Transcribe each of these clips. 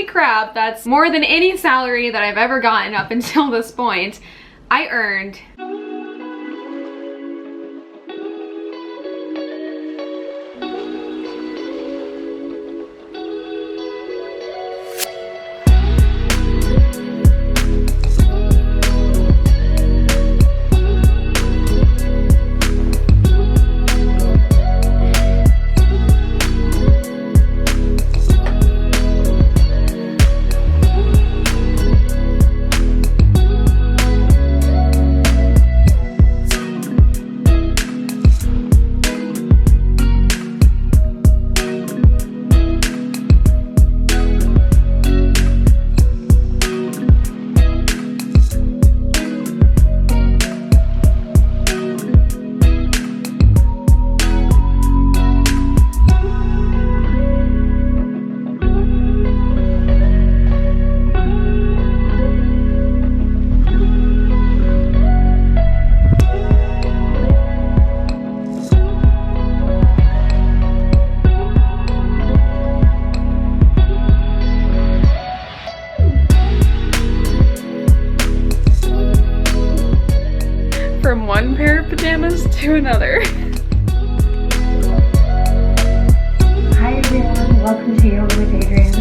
holy crap, that's more than any salary that I've ever gotten up until this point. I earned from one pair of pajamas to another. Hi everyone, welcome to Yoga with Adrian.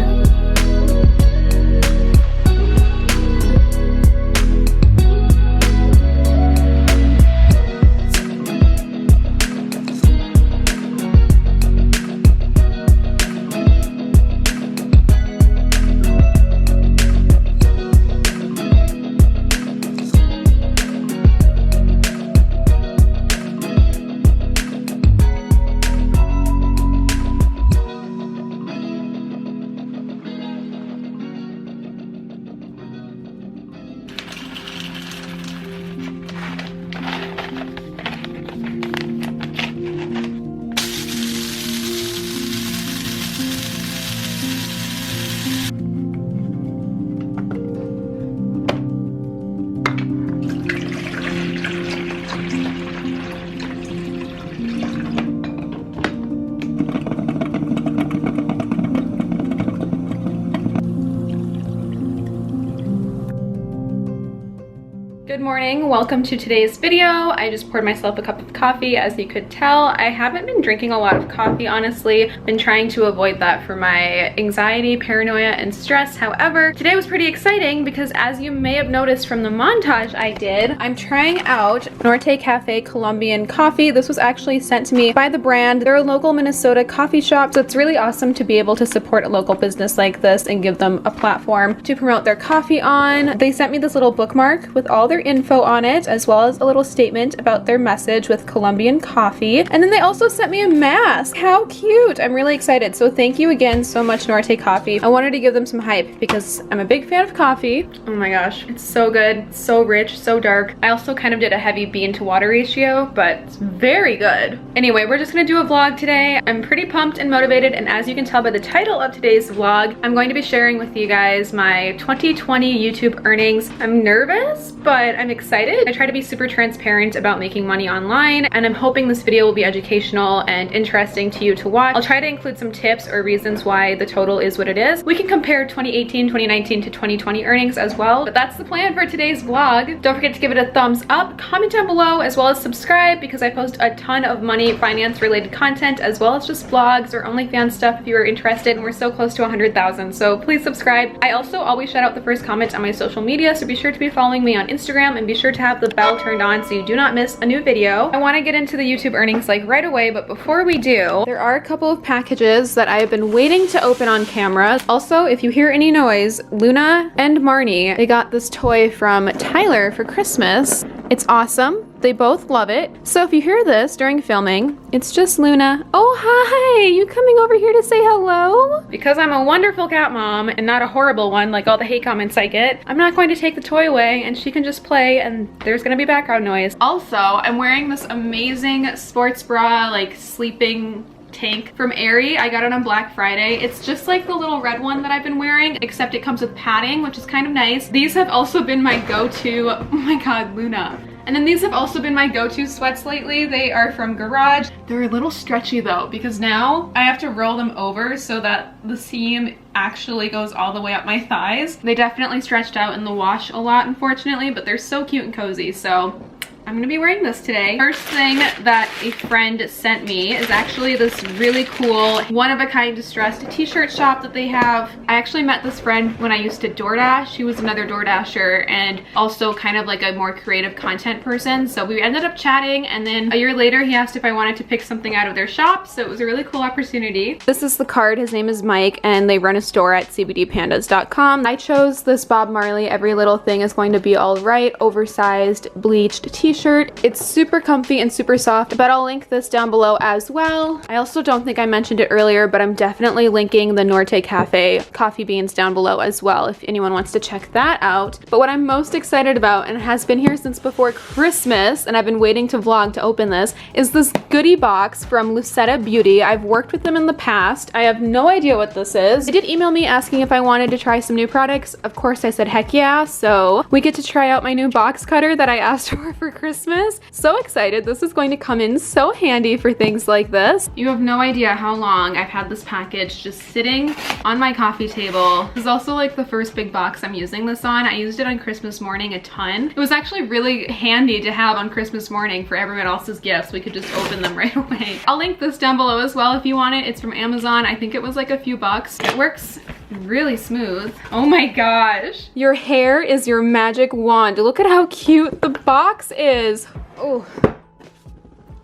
Good morning, welcome to today's video. I just poured myself a cup of coffee. As you could tell, I haven't been drinking a lot of coffee, honestly. Been trying to avoid that for my anxiety, paranoia, and stress. However, today was pretty exciting because as you may have noticed from the montage I did, I'm trying out Norte Cafe Colombian coffee. This was actually sent to me by the brand. They're a local Minnesota coffee shop, so it's really awesome to be able to support a local business like this and give them a platform to promote their coffee on. They sent me this little bookmark with all their info on it, as well as a little statement about their message with Colombian coffee. And then they also sent me a mask. How cute! I'm really excited. So thank you again so much, Norte Coffee. I wanted to give them some hype because I'm a big fan of coffee. Oh my gosh, it's so good, so rich, so dark. I also kind of did a heavy bean to water ratio, but it's very good. Anyway, we're just gonna do a vlog today. I'm pretty pumped and motivated, and as you can tell by the title of today's vlog, I'm going to be sharing with you guys my 2020 YouTube earnings. I'm nervous, but I'm excited. I try to be super transparent about making money online, and I'm hoping this video will be educational and interesting to you to watch. I'll try to include some tips or reasons why the total is what it is. We can compare 2018, 2019 to 2020 earnings as well, but that's the plan for today's vlog. Don't forget to give it a thumbs up, comment down below, as well as subscribe because I post a ton of money, finance related content, as well as just vlogs or OnlyFans stuff if you are interested, and we're so close to 100,000, so please subscribe. I also always shout out the first comment on my social media, so be sure to be following me on Instagram and be sure to have the bell turned on so you do not miss a new video. I want to get into the YouTube earnings like right away, but before we do, there are a couple of packages that I have been waiting to open on camera. Also, if you hear any noise, Luna and Marnie, they got this toy from Tyler for Christmas. It's awesome. They both love it. So if you hear this during filming, it's just Luna. Oh, hi! You coming over here to say hello? Because I'm a wonderful cat mom and not a horrible one like all the hate comments I get, I'm not going to take the toy away and she can just play and there's gonna be background noise. Also, I'm wearing this amazing sports bra, like sleeping tank from Aerie. I got it on Black Friday. It's just like the little red one that I've been wearing, except it comes with padding, which is kind of nice. These have also been my go-to, oh my god, Luna. And then these have also been my go-to sweats lately. They are from Garage. They're a little stretchy though, because now I have to roll them over so that the seam actually goes all the way up my thighs. They definitely stretched out in the wash a lot, unfortunately, but they're so cute and cozy, so I'm gonna be wearing this today. First thing that a friend sent me is actually this really cool one-of-a-kind distressed t-shirt shop that they have. I actually met this friend when I used to DoorDash. She was another DoorDasher and also kind of like a more creative content person. So we ended up chatting, and then a year later he asked if I wanted to pick something out of their shop. So it was a really cool opportunity. This is the card. His name is Mike and they run a store at cbdpandas.com. I chose this Bob Marley Every Little Thing Is Going to Be All Right oversized bleached t-shirt. It's super comfy and super soft, but I'll link this down below as well. I also don't think I mentioned it earlier, but I'm definitely linking the Norte Cafe coffee beans down below as well if anyone wants to check that out. But what I'm most excited about, and it has been here since before Christmas, and I've been waiting to vlog to open this, is this goodie box from Lucetta Beauty. I've worked with them in the past. I have no idea what this is. They did email me asking if I wanted to try some new products. Of course I said heck yeah, so we get to try out my new box cutter that I asked for Christmas. So excited. This is going to come in so handy for things like this. You have no idea how long I've had this package just sitting on my coffee table. This is also like the first big box I'm using this on. I used it on Christmas morning a ton. It was actually really handy to have on Christmas morning for everyone else's gifts. We could just open them right away. I'll link this down below as well if you want it. It's from Amazon. I think it was like a few bucks. It works really smooth. Oh my gosh. Your hair is your magic wand. Look at how cute the box is. Oh.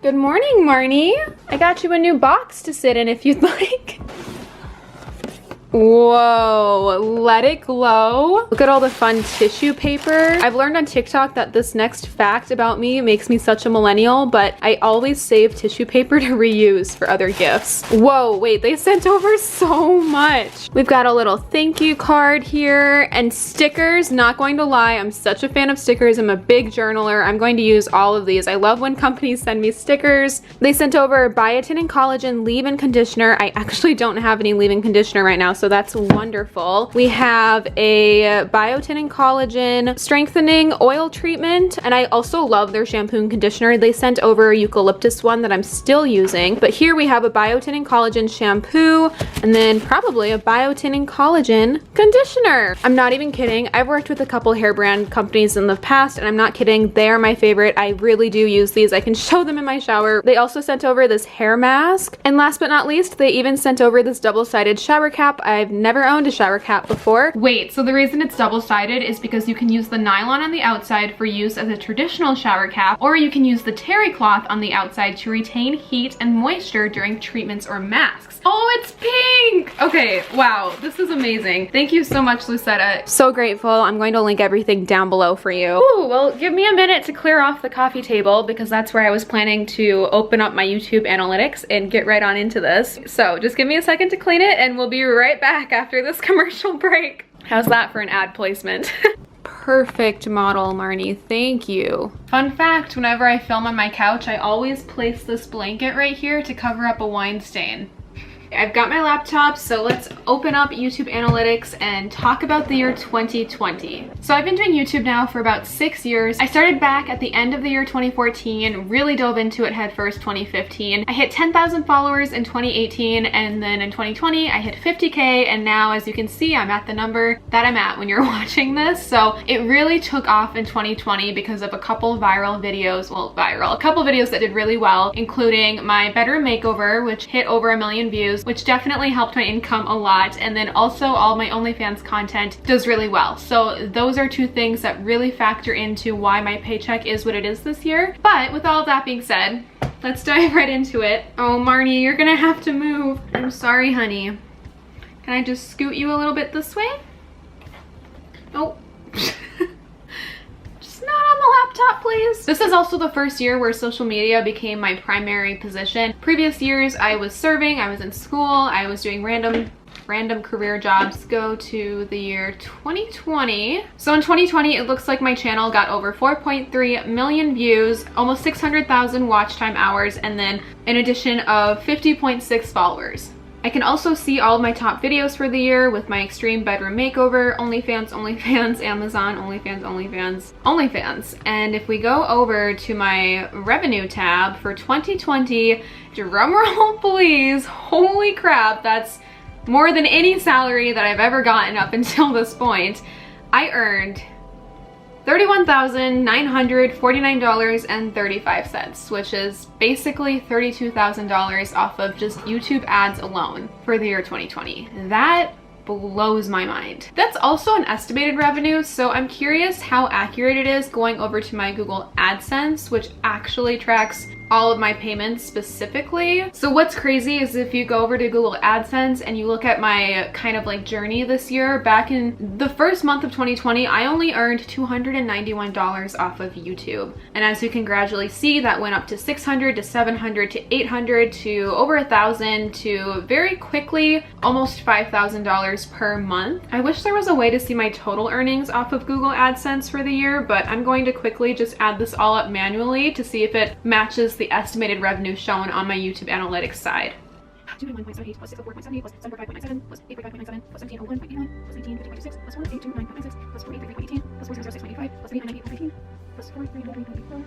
Good morning, Marnie. I got you a new box to sit in if you'd like. Whoa, let it glow. Look at all the fun tissue paper. I've learned on TikTok that this next fact about me makes me such a millennial, but I always save tissue paper to reuse for other gifts. Whoa, wait, they sent over so much. We've got a little thank you card here and stickers. Not going to lie, I'm such a fan of stickers. I'm a big journaler. I'm going to use all of these. I love when companies send me stickers. They sent over biotin and collagen leave-in conditioner. I actually don't have any leave-in conditioner right now, so that's wonderful. We have a biotin and collagen strengthening oil treatment, and I also love their shampoo and conditioner. They sent over a eucalyptus one that I'm still using, but here we have a biotin and collagen shampoo, and then probably a biotin and collagen conditioner. I'm not even kidding. I've worked with a couple hair brand companies in the past, and I'm not kidding. They are my favorite. I really do use these. I can show them in my shower. They also sent over this hair mask, and last but not least, they even sent over this double-sided shower cap. I've never owned a shower cap before. Wait, so the reason it's double-sided is because you can use the nylon on the outside for use as a traditional shower cap, or you can use the terry cloth on the outside to retain heat and moisture during treatments or masks. Oh, it's pink! Okay, wow, this is amazing. Thank you so much, Lucetta. So grateful. I'm going to link everything down below for you. Ooh, well, give me a minute to clear off the coffee table because that's where I was planning to open up my YouTube analytics and get right on into this. So just give me a second to clean it and we'll be right back after this commercial break. How's that for an ad placement? Perfect model, Marnie. Thank you. Fun fact, whenever I film on my couch, I always place this blanket right here to cover up a wine stain. I've got my laptop, so let's open up YouTube Analytics and talk about the year 2020. So I've been doing YouTube now for about 6 years. I started back at the end of the year 2014, really dove into it headfirst 2015. I hit 10,000 followers in 2018, and then in 2020 I hit 50K, and now as you can see I'm at the number that I'm at when you're watching this. So it really took off in 2020 because of a couple viral videos, a couple videos that did really well, including my bedroom makeover, which hit over 1 million views, which definitely helped my income a lot, and then also all my OnlyFans content does really well. So those are two things that really factor into why my paycheck is what it is this year. But with all of that being said, let's dive right into it. Oh, Marnie, you're gonna have to move. I'm sorry, honey. Can I just scoot you a little bit this way? Oh. Not on the laptop, please. This is also the first year where social media became my primary position. Previous years I was serving, I was in school, I was doing random career jobs. Go to the year 2020. So in 2020 it looks like my channel got over 4.3 million views, almost 600,000 watch time hours, and then an addition of 50.6 followers. I can also see all of my top videos for the year with my extreme bedroom makeover, OnlyFans, Amazon, OnlyFans. And if we go over to my revenue tab for 2020, drumroll please, holy crap, that's more than any salary that I've ever gotten up until this point. I earned $31,949.35, which is basically $32,000 off of just YouTube ads alone for the year 2020. That blows my mind. That's also an estimated revenue, so I'm curious how accurate it is going over to my Google AdSense, which actually tracks all of my payments specifically. So what's crazy is if you go over to Google AdSense and you look at my kind of like journey this year, back in the first month of 2020, I only earned $291 off of YouTube. And as you can gradually see, that went up to $600 to $700 to $800 to over $1,000 to very quickly almost $5,000 per month. I wish there was a way to see my total earnings off of Google AdSense for the year, but I'm going to quickly just add this all up manually to see if it matches the estimated revenue shown on my YouTube analytics side. 291.78 plus 604.78 plus 745.97 plus 845.97 plus 1701.81 plus 1850.26 plus 1829.96 plus 483.18 plus 406.85 plus 898.15 plus 433.84.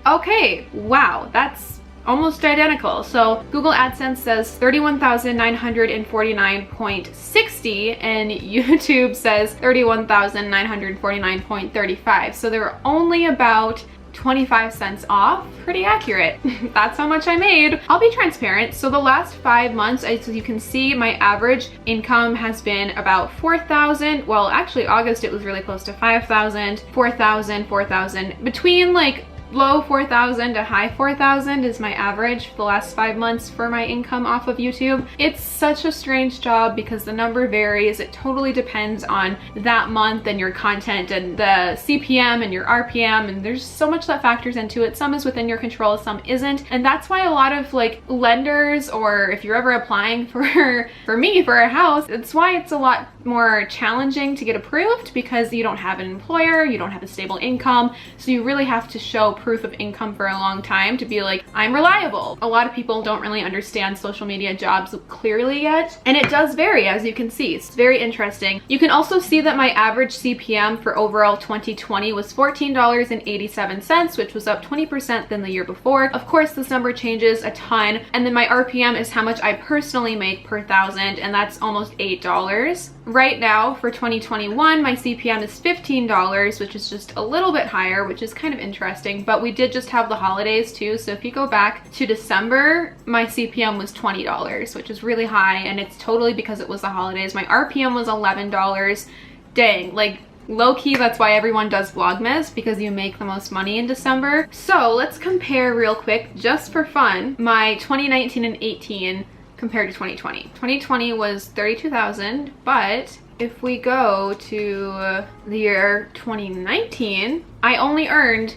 Okay, wow, that's almost identical. So Google AdSense says 31,949.60 and YouTube says 31,949.35. So they were only about 25 cents off. Pretty accurate. That's how much I made. I'll be transparent. So the last 5 months, as you can see, my average income has been about 4,000. Well, actually August it was really close to 5,000, 4,000, 4,000. Between like low 4,000 to high 4,000 is my average for the last 5 months for my income off of YouTube. It's such a strange job because the number varies. It totally depends on that month and your content and the CPM and your RPM, and there's so much that factors into it. Some is within your control, some isn't. And that's why a lot of like lenders, or if you're ever applying for me for a house, it's why it's a lot more challenging to get approved, because you don't have an employer, you don't have a stable income, so you really have to show proof of income for a long time to be like, I'm reliable. A lot of people don't really understand social media jobs clearly yet, and it does vary, as you can see. It's very interesting. You can also see that my average CPM for overall 2020 was $14.87, which was up 20% than the year before. Of course, this number changes a ton, and then my RPM is how much I personally make per thousand, and that's almost $8. Right now for 2021, my CPM is $15, which is just a little bit higher, which is kind of interesting, but we did just have the holidays too. So if you go back to December, my CPM was $20, which is really high, and it's totally because it was the holidays. My RPM was $11. Dang, like low-key, that's why everyone does Vlogmas, because you make the most money in December. So let's compare real quick, just for fun, my 2019 and 18 compared to 2020. 2020 was 32,000, but if we go to the year 2019, I only earned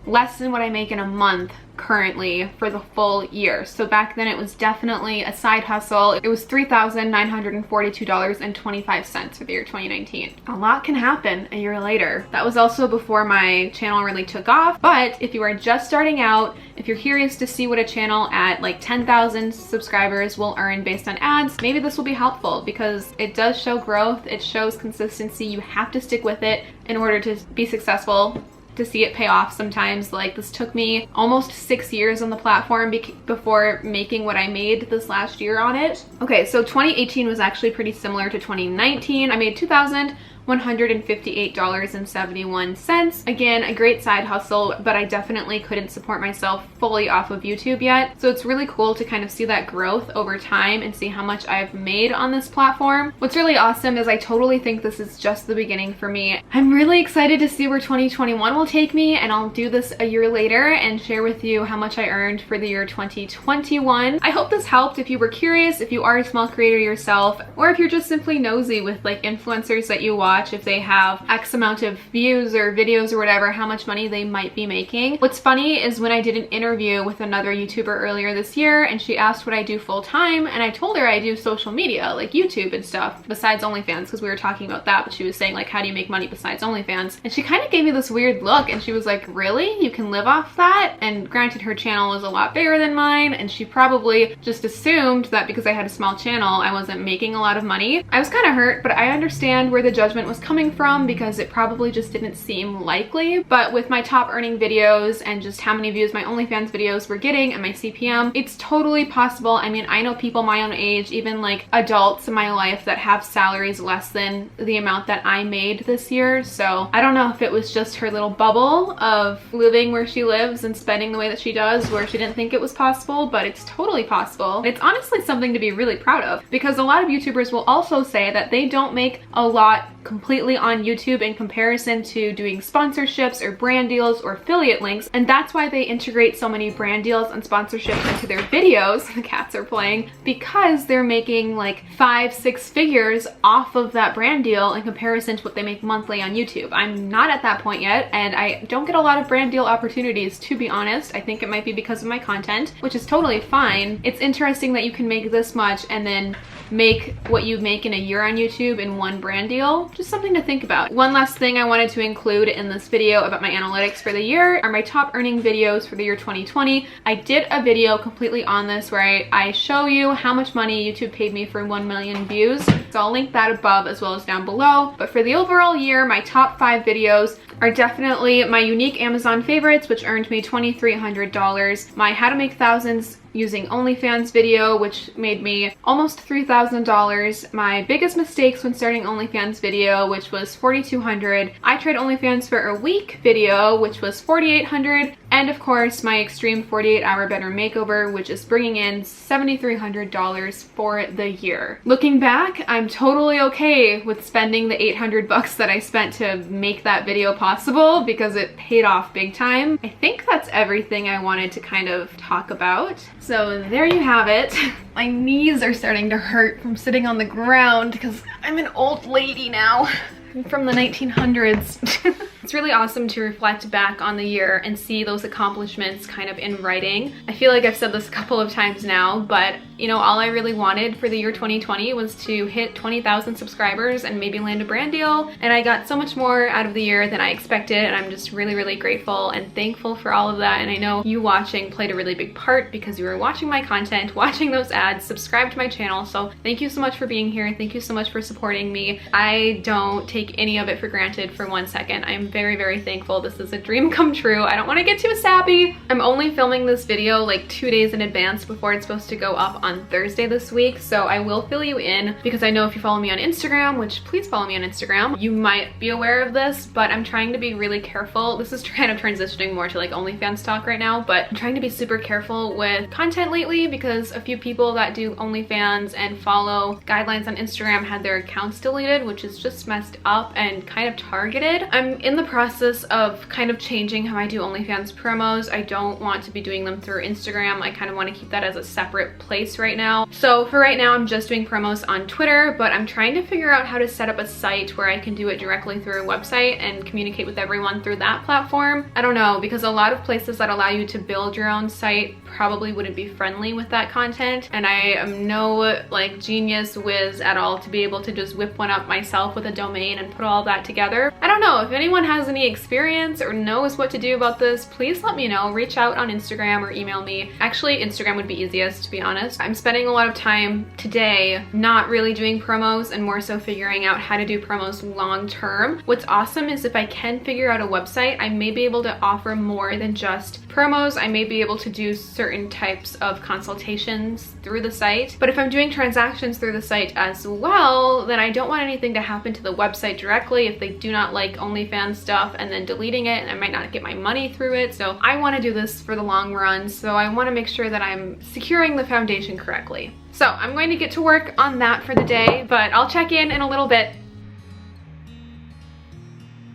less than what I make in a month currently for the full year. So back then it was definitely a side hustle. It was $3,942.25 for the year 2019. A lot can happen a year later. That was also before my channel really took off, but if you are just starting out, if you're curious to see what a channel at like 10,000 subscribers will earn based on ads, maybe this will be helpful, because it does show growth, it shows consistency. You have to stick with it in order to be successful, to see it pay off sometimes. Like, this took me almost 6 years on the platform before making what I made this last year on it. Okay, so 2018 was actually pretty similar to 2019. I made $2,158.71. Again, a great side hustle, but I definitely couldn't support myself fully off of YouTube yet. So it's really cool to kind of see that growth over time and see how much I've made on this platform. What's really awesome is I totally think this is just the beginning for me. I'm really excited to see where 2021 will take me, and I'll do this a year later and share with you how much I earned for the year 2021. I hope this helped. If you were curious, if you are a small creator yourself, or if you're just simply nosy with like influencers that you watch, watch if they have X amount of views or videos or whatever, how much money they might be making. What's funny is when I did an interview with another YouTuber earlier this year and she asked what I do full time, and I told her I do social media like YouTube and stuff besides OnlyFans, because we were talking about that, but she was saying like, how do you make money besides OnlyFans? And she kind of gave me this weird look and she was like, really? You can live off that? And granted, her channel is a lot bigger than mine and she probably just assumed that because I had a small channel I wasn't making a lot of money. I was kind of hurt, but I understand where the judgment was coming from because it probably just didn't seem likely. But with my top earning videos and just how many views my OnlyFans videos were getting and my CPM, it's totally possible. I mean, I know people my own age, even like adults in my life, that have salaries less than the amount that I made this year. So I don't know if it was just her little bubble of living where she lives and spending the way that she does where she didn't think it was possible, but it's totally possible. It's honestly something to be really proud of, because a lot of YouTubers will also say that they don't make a lot completely on YouTube in comparison to doing sponsorships or brand deals or affiliate links, and that's why they integrate so many brand deals and sponsorships into their videos. The cats are playing, because they're making like 5-6 figures off of that brand deal in comparison to what they make monthly on YouTube. I'm not at that point yet, and I don't get a lot of brand deal opportunities, to be honest. I think it might be because of my content, which is totally fine. It's interesting that you can make this much and then make what you make in a year on YouTube in one brand deal. Just something to think about. One last thing I wanted to include in this video about my analytics for the year are my top earning videos for the year 2020. I did a video completely on this where I show you how much money YouTube paid me for 1 million views. So I'll link that above as well as down below. But for the overall year, my top 5 videos are definitely my unique Amazon favorites, which earned me $2,300, my how to make thousands using OnlyFans video, which made me almost $3,000, my biggest mistakes when starting OnlyFans video, which was $4,200, I tried OnlyFans for a week video, which was $4,800, and of course my extreme 48-hour bedroom makeover, which is bringing in $7,300 for the year. Looking back, I'm totally okay with spending the 800 bucks that I spent to make that video possible, because it paid off big time. I think that's everything I wanted to kind of talk about. So there you have it. My knees are starting to hurt from sitting on the ground because I'm an old lady now. I'm from the 1900s. It's really awesome to reflect back on the year and see those accomplishments kind of in writing. I feel like I've said this a couple of times now, but you know, all I really wanted for the year 2020 was to hit 20,000 subscribers and maybe land a brand deal. And I got so much more out of the year than I expected, and I'm just really, really grateful and thankful for all of that. And I know you watching played a really big part because you were watching my content, watching those ads, subscribe to my channel. So thank you so much for being here. Thank you so much for supporting me. I don't take any of it for granted for 1 second. I'm very, very thankful. This is a dream come true. I don't want to get too sappy. I'm only filming this video like 2 days in advance before it's supposed to go up on Thursday this week, so I will fill you in because I know if you follow me on Instagram, which please follow me on Instagram, you might be aware of this, but I'm trying to be really careful. This is kind of transitioning more to like OnlyFans talk right now, but I'm trying to be super careful with content lately because a few people that do OnlyFans and follow guidelines on Instagram had their accounts deleted, which is just messed up and kind of targeted. I'm in the process of kind of changing how I do OnlyFans promos. I don't want to be doing them through Instagram. I kind of want to keep that as a separate place right now. So for right now, I'm just doing promos on Twitter, but I'm trying to figure out how to set up a site where I can do it directly through a website and communicate with everyone through that platform. I don't know, because a lot of places that allow you to build your own site probably wouldn't be friendly with that content, and I am no like genius whiz at all to be able to just whip one up myself with a domain and put all that together. I don't know, if anyone has any experience or knows what to do about this, please let me know. Reach out on Instagram or email me. Actually, Instagram would be easiest, to be honest. I'm spending a lot of time today not really doing promos and more so figuring out how to do promos long term. What's awesome is if I can figure out a website, I may be able to offer more than just promos. I may be able to do certain types of consultations through the site, but if I'm doing transactions through the site as well, then I don't want anything to happen to the website directly if they do not like OnlyFans stuff and then deleting it, and I might not get my money through it. So I want to do this for the long run, so I want to make sure that I'm securing the foundation correctly. So I'm going to get to work on that for the day, but I'll check in a little bit.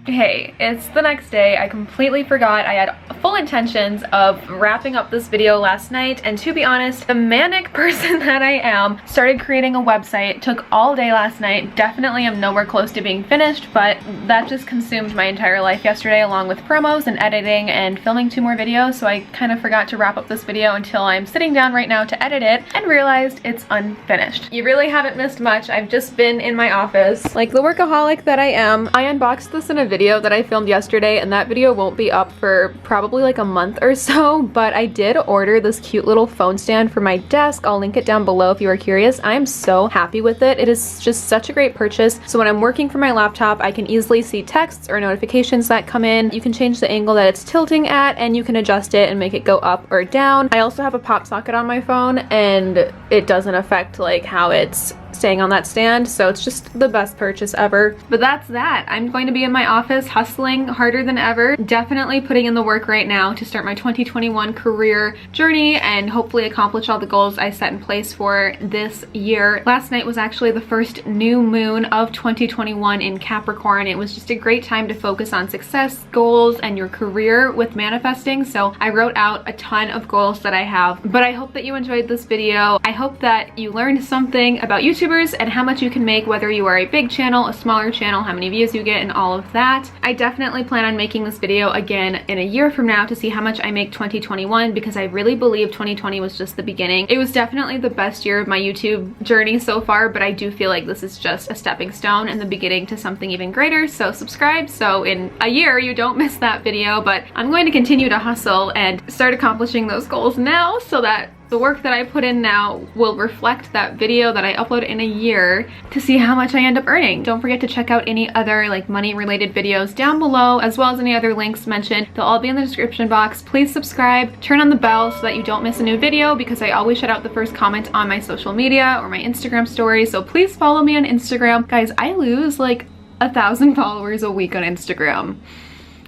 Hey, it's the next day. I completely forgot I had full intentions of wrapping up this video last night, and to be honest, the manic person that I am started creating a website. Took all day last night. Definitely am nowhere close to being finished, but that just consumed my entire life yesterday, along with promos and editing and filming 2 more videos, so I kind of forgot to wrap up this video until I'm sitting down right now to edit it and realized it's unfinished. You really haven't missed much. I've just been in my office like the workaholic that I am. I unboxed this in a video that I filmed yesterday, and that video won't be up for probably like a month or so, but I did order this cute little phone stand for my desk. I'll link it down below if you are curious. I'm so happy with it. It is just such a great purchase. So when I'm working from my laptop, I can easily see texts or notifications that come in. You can change the angle that it's tilting at, and you can adjust it and make it go up or down. I also have a pop socket on my phone, and it doesn't affect like how it's staying on that stand, so it's just the best purchase ever. But that's that. I'm going to be in my office hustling harder than ever, definitely putting in the work right now to start my 2021 career journey and hopefully accomplish all the goals I set in place for this year. Last night was actually the first new moon of 2021 in Capricorn. It was just a great time to focus on success, goals, and your career with manifesting, so I wrote out a ton of goals that I have. But I hope that you enjoyed this video. I hope that you learned something about YouTubers and how much you can make, whether you are a big channel, a smaller channel, how many views you get, and all of that. I definitely plan on making this video again in a year from now to see how much I make 2021, because I really believe 2020 was just the beginning. It was definitely the best year of my YouTube journey so far, but I do feel like this is just a stepping stone and the beginning to something even greater. So subscribe so in a year you don't miss that video. But I'm going to continue to hustle and start accomplishing those goals now, so that the work that I put in now will reflect that video that I upload in a year to see how much I end up earning. Don't forget to check out any other like money related videos down below, as well as any other links mentioned. They'll all be in the description box. Please subscribe, turn on the bell so that you don't miss a new video, because I always shout out the first comment on my social media or my Instagram stories. So please follow me on Instagram. Guys, I lose like 1,000 followers a week on Instagram.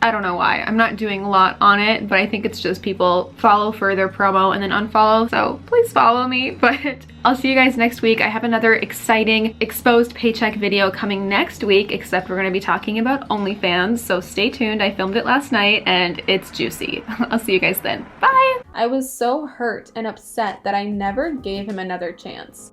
I don't know why. I'm not doing a lot on it, but I think it's just people follow for their promo and then unfollow. So please follow me, but I'll see you guys next week. I have another exciting exposed paycheck video coming next week, except we're gonna be talking about OnlyFans, so stay tuned. I filmed it last night and it's juicy. I'll see you guys then. Bye! I was so hurt and upset that I never gave him another chance.